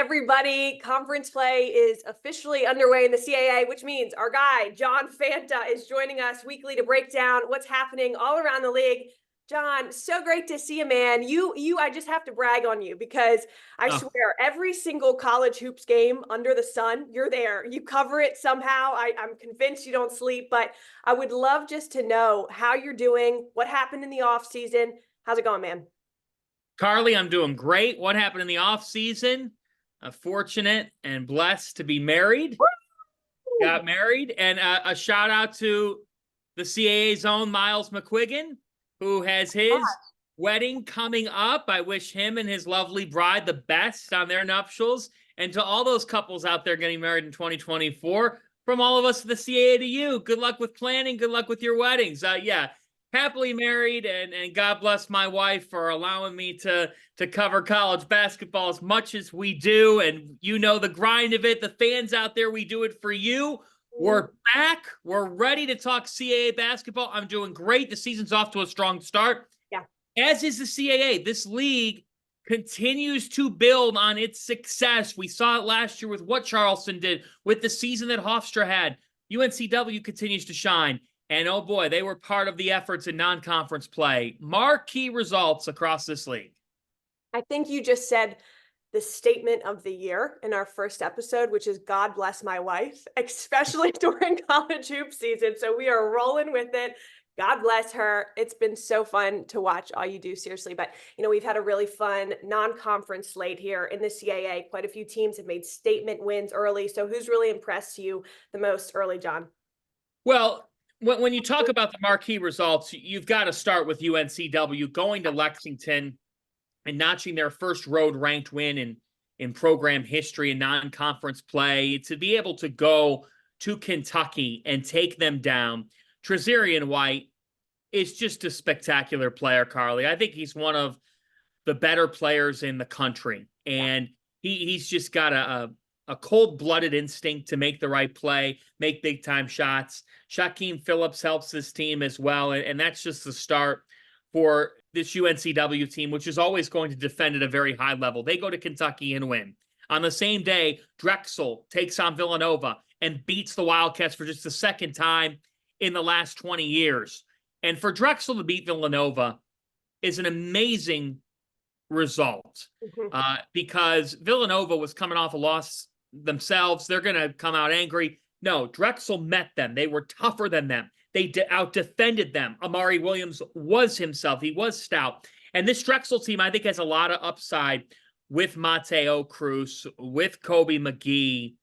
everybody. Conference play is officially underway in the CAA, which means our guy, John Fanta, is joining us weekly to break down what's happening all around the league. John, so great to see you, man. I just have to brag on you because I swear every single college hoops game under the sun, you're there. You cover it somehow. I'm convinced you don't sleep, but I would love just to know how you're doing, what happened in the off season. How's it going, man? Karlie, I'm doing great. What happened in the off season? Fortunate and blessed to be married. Woo! Got married, and a shout out to the CAA's own Miles McQuiggan, who has his wedding coming up. I wish him and his lovely bride the best on their nuptials, and to all those couples out there getting married in 2024. From all of us at the CAA to you, good luck with planning. Good luck with your weddings. Happily married, and God bless my wife for allowing me to cover college basketball as much as we do. And you know the grind of it. The fans out there, we do it for you. We're back. We're ready to talk CAA basketball. I'm doing great. The season's off to a strong start. Yeah. As is the CAA. This league continues to build on its success. We saw it last year with what Charleston did, with the season that Hofstra had. UNCW continues to shine. And oh boy, they were part of the efforts in non-conference play. Marquee results across this league. I think you just said the statement of the year in our first episode, which is God bless my wife, especially during college hoop season. So we are rolling with it. God bless her. It's been so fun to watch all you do, seriously. But, we've had a really fun non-conference slate here in the CAA. Quite a few teams have made statement wins early. So who's really impressed you the most early, John? Well, when you talk about the marquee results, you've got to start with UNCW going to Lexington and notching their first road ranked win in program history and non-conference play. To be able to go to Kentucky and take them down. Trezerian White is just a spectacular player, Karlie. I think he's one of the better players in the country. And he's just got a cold-blooded instinct to make the right play, make big-time shots. Shaquem Phillips helps this team as well, and that's just the start for this UNCW team, which is always going to defend at a very high level. They go to Kentucky and win. On the same day, Drexel takes on Villanova and beats the Wildcats for just the second time in the last 20 years. And for Drexel to beat Villanova is an amazing result because Villanova was coming off a loss themselves. They're going to come out angry. No, Drexel met them. They were tougher than them. They out-defended them. Amari Williams was himself. He was stout. And this Drexel team, I think, has a lot of upside with Mateo Cruz, with Kobe McGee,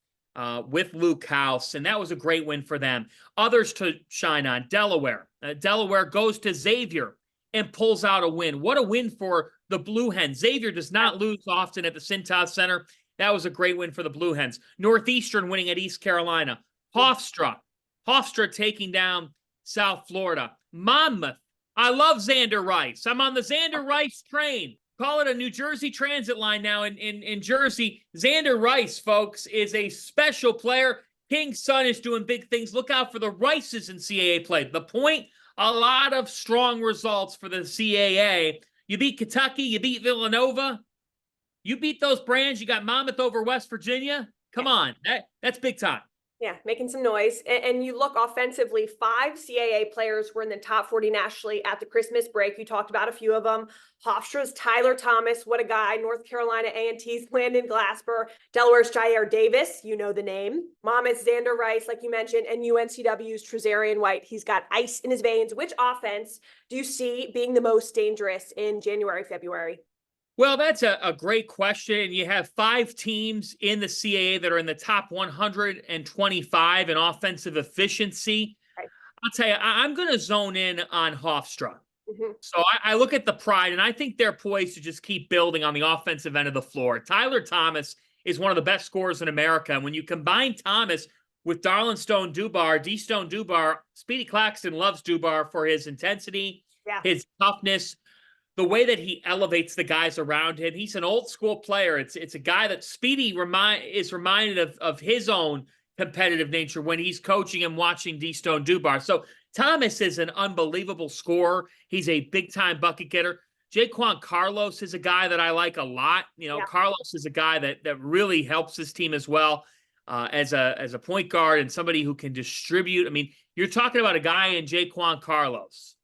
with Luke House, and that was a great win for them. Others to shine on, Delaware. Delaware goes to Xavier and pulls out a win. What a win for the Blue Hens. Xavier does not lose often at the Cintas Center. That was a great win for the Blue Hens. Northeastern winning at East Carolina. Hofstra taking down South Florida. Monmouth. I love Xander Rice. I'm on the Xander Rice train. Call it a New Jersey transit line now in Jersey. Xander Rice, folks, is a special player. King's son is doing big things. Look out for the Rices in CAA play. The Point, a lot of strong results for the CAA. You beat Kentucky. You beat Villanova. You beat those brands. You got Monmouth over West Virginia. Come on. That's big time. Yeah, making some noise. And you look offensively, 5 CAA players were in the top 40 nationally at the Christmas break. You talked about a few of them. Hofstra's Tyler Thomas, what a guy. North Carolina A&T's Landon Glasper. Delaware's Jair Davis, you know the name. Monmouth's Xander Rice, like you mentioned, and UNCW's Trezerian White. He's got ice in his veins. Which offense do you see being the most dangerous in January, February? Well, that's a great question. You have 5 teams in the CAA that are in the top 125 in offensive efficiency. Right. I'll tell you, I'm going to zone in on Hofstra. So I look at the pride, and I think they're poised to just keep building on the offensive end of the floor. Tyler Thomas is one of the best scorers in America. And when you combine Thomas with Darlin Stone Dubar, D. Stone Dubar, Speedy Claxton loves Dubar for his intensity, his toughness, the way that he elevates the guys around him. He's an old school player. It's a guy that Speedy is reminded of his own competitive nature when he's coaching and watching D. Stone Dubar. So Thomas is an unbelievable scorer. He's a big-time bucket getter. Jaquan Carlos is a guy that I like a lot. Yeah. Carlos is a guy that really helps this team as well, as a point guard and somebody who can distribute. I mean, you're talking about a guy in Jaquan Carlos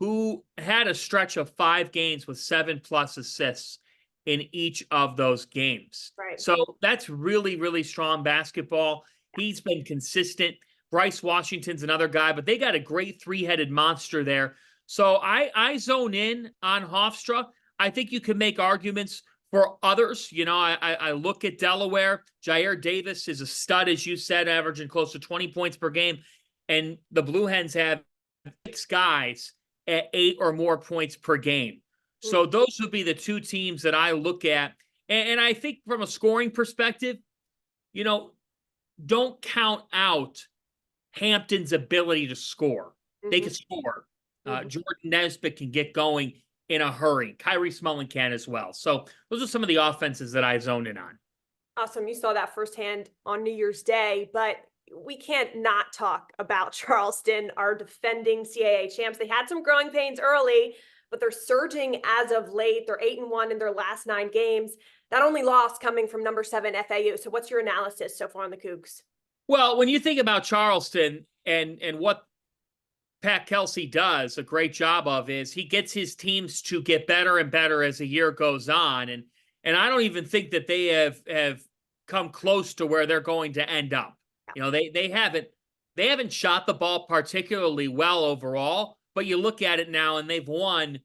who had a stretch of 5 games with 7+ assists in each of those games. Right. So that's really, really strong basketball. He's been consistent. Bryce Washington's another guy, but they got a great 3-headed monster there. So I zone in on Hofstra. I think you can make arguments for others. I look at Delaware. Jair Davis is a stud, as you said, averaging close to 20 points per game. And the Blue Hens have 6 guys at 8 or more points per game. So those would be the 2 teams that I look at. And I think from a scoring perspective, don't count out Hampton's ability to score. They can score. Jordan Nesbitt can get going in a hurry. Kyrie Smullen can as well. So those are some of the offenses that I zoned in on. Awesome. You saw that firsthand on New Year's Day, but we can't not talk about Charleston, our defending CAA champs. They had some growing pains early, but they're surging as of late. They're 8-1 in their last 9 games. That only loss coming from number 7 FAU. So what's your analysis so far on the Cougs? Well, when you think about Charleston and what Pat Kelsey does a great job of is he gets his teams to get better and better as the year goes on. And I don't even think that they have come close to where they're going to end up. They haven't shot the ball particularly well overall, but you look at it now and they've won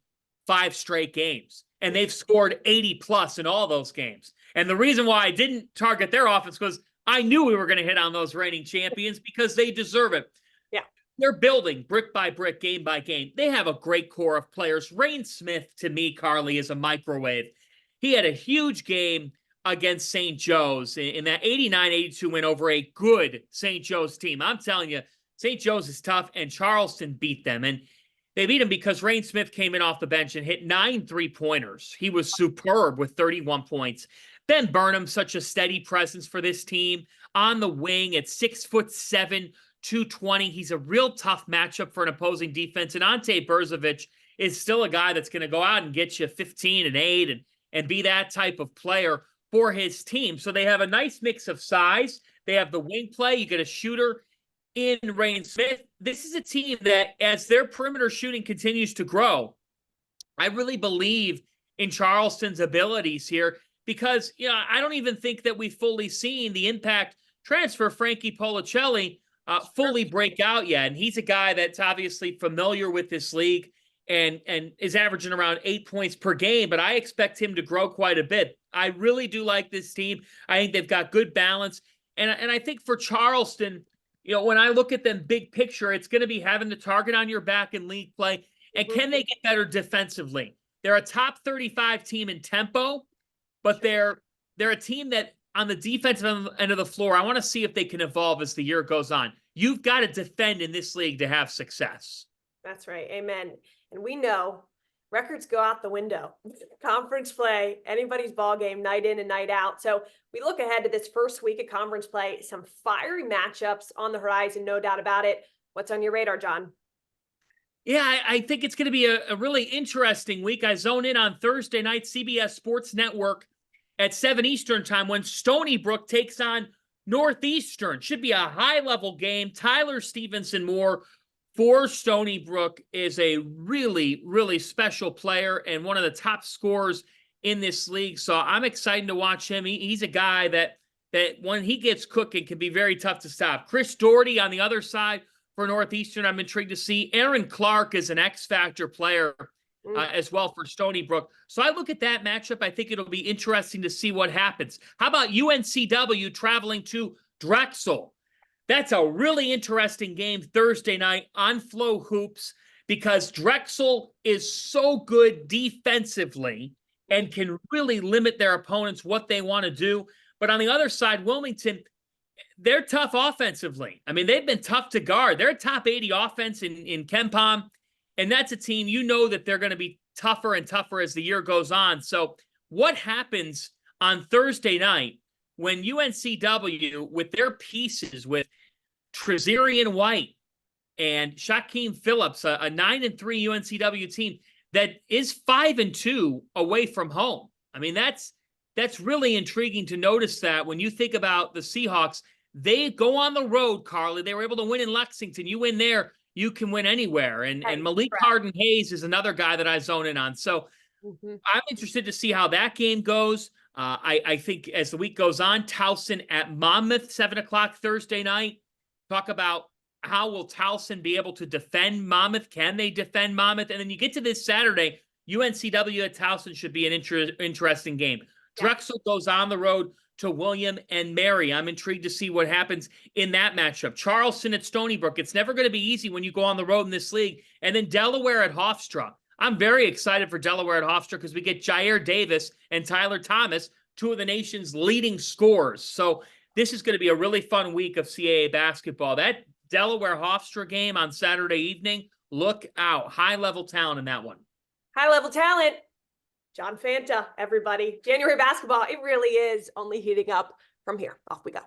5 straight games and they've scored 80+ in all those games. And the reason why I didn't target their offense was I knew we were going to hit on those reigning champions because they deserve it. Yeah. They're building brick by brick, game by game. They have a great core of players. Rain Smith, to me, Karlie, is a microwave. He had a huge game against St. Joe's in that 89-82 win over a good St. Joe's team. I'm telling you, St. Joe's is tough, and Charleston beat them. And they beat him because Rain Smith came in off the bench and hit 9 3-pointers. He was superb with 31 points. Ben Burnham, such a steady presence for this team on the wing at 6'7", 220. He's a real tough matchup for an opposing defense. And Ante Berzovic is still a guy that's going to go out and get you 15 and 8 and be that type of player for his team. So they have a nice mix of size. They have the wing play. You get a shooter in Rain Smith. This is a team that, as their perimeter shooting continues to grow, I really believe in Charleston's abilities here because, I don't even think that we've fully seen the impact transfer Frankie Policelli fully break out yet. And he's a guy that's obviously familiar with this league and is averaging around 8 points per game, but I expect him to grow quite a bit. I really do like this team. I think they've got good balance. And I think for Charleston, when I look at them big picture, it's going to be having the target on your back in league play. And can they get better defensively? They're a top 35 team in tempo, but they're a team that on the defensive end of the floor, I want to see if they can evolve as the year goes on. You've got to defend in this league to have success. That's right. Amen. And we know records go out the window. Conference play, anybody's ball game, night in and night out. So we look ahead to this first week of conference play, some fiery matchups on the horizon, no doubt about it. What's on your radar, John? Yeah, I think it's going to be a really interesting week. I zone in on Thursday night, CBS Sports Network at 7 Eastern time when Stony Brook takes on Northeastern. Should be a high-level game. Tyler Stevenson Moore for Stony Brook is a really, really special player and one of the top scorers in this league. So I'm excited to watch him. He's a guy that when he gets cooking can be very tough to stop. Chris Doherty on the other side for Northeastern, I'm intrigued to see. Aaron Clark is an X-factor player as well for Stony Brook. So I look at that matchup. I think it'll be interesting to see what happens. How about UNCW traveling to Drexel? That's a really interesting game Thursday night on Flow Hoops because Drexel is so good defensively and can really limit their opponents what they want to do. But on the other side, Wilmington, they're tough offensively. I mean, they've been tough to guard. They're a top 80 offense in KenPom, and that's a team that they're going to be tougher and tougher as the year goes on. So what happens on Thursday night when UNCW, with their pieces, with Trezerian White and Shaquem Phillips, a 9-3 UNCW team, that is 5-2 away from home. I mean, that's really intriguing to notice that when you think about the Seahawks, they go on the road, Karlie. They were able to win in Lexington. You win there, you can win anywhere. And Malik Harden-Hayes is another guy that I zone in on. So I'm interested to see how that game goes. I think as the week goes on, Towson at Monmouth, 7 o'clock Thursday night. Talk about how will Towson be able to defend Monmouth? Can they defend Monmouth? And then you get to this Saturday, UNCW at Towson should be an interesting game. Drexel goes on the road to William and Mary. I'm intrigued to see what happens in that matchup. Charleston at Stony Brook. It's never going to be easy when you go on the road in this league. And then Delaware at Hofstra. I'm very excited for Delaware at Hofstra because we get Jair Davis and Tyler Thomas, two of the nation's leading scorers. So this is going to be a really fun week of CAA basketball. That Delaware Hofstra game on Saturday evening, look out. High-level talent in that one. High-level talent. John Fanta, everybody. January basketball, it really is only heating up from here. Off we go.